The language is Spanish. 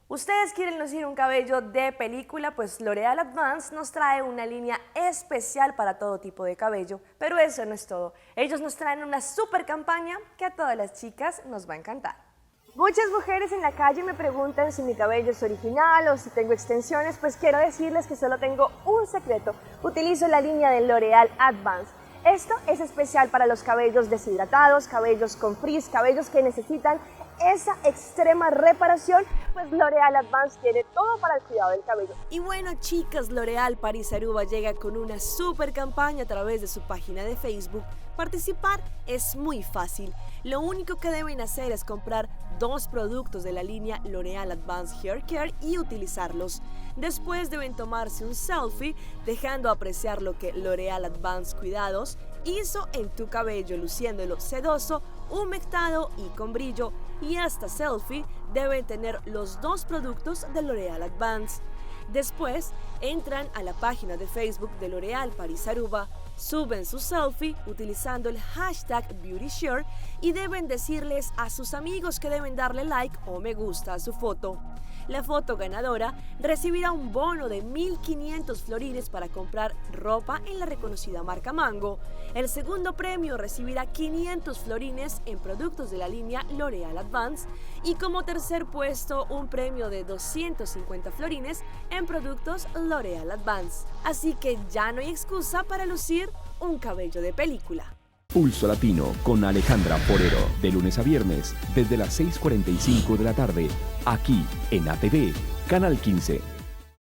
¿Ustedes quieren lucir un cabello de película? Pues L'Oréal Advance nos trae una línea especial para todo tipo de cabello, pero eso no es todo. Ellos nos traen una super campaña que a todas las chicas nos va a encantar. Muchas mujeres en la calle me preguntan si mi cabello es original o si tengo extensiones, pues quiero decirles que solo tengo un secreto. Utilizo la línea de L'Oréal Advance. Esto es especial para los cabellos deshidratados, cabellos con frizz, cabellos que necesitan esa extrema reparación, pues L'Oréal Advance tiene todo para el cuidado del cabello. Y bueno, chicas, L'Oréal Paris Aruba llega con una super campaña a través de su página de Facebook. Participar es muy fácil. Lo único que deben hacer es comprar 2 productos de la línea L'Oréal Advanced Hair Care y utilizarlos. Después deben tomarse un selfie dejando apreciar lo que L'Oréal Advanced Cuidados hizo en tu cabello, luciéndolo sedoso, humectado y con brillo. Y esta selfie deben tener los 2 productos de L'Oréal Advance. Después entran a la página de Facebook de L'Oréal Paris Aruba, suben su selfie utilizando el hashtag BeautyShare y deben decirles a sus amigos que deben darle like o me gusta a su foto. La foto ganadora recibirá un bono de 1.500 florines para comprar ropa en la reconocida marca Mango. El segundo premio recibirá 500 florines en productos de la línea L'Oréal Advance y como tercer puesto un premio de 250 florines en productos L'Oréal Advance. Así que ya no hay excusa para lucir un cabello de película. Pulso Latino con Alejandra Forero, de lunes a viernes, desde las 6:45 de la tarde, aquí en ATV, Canal 15.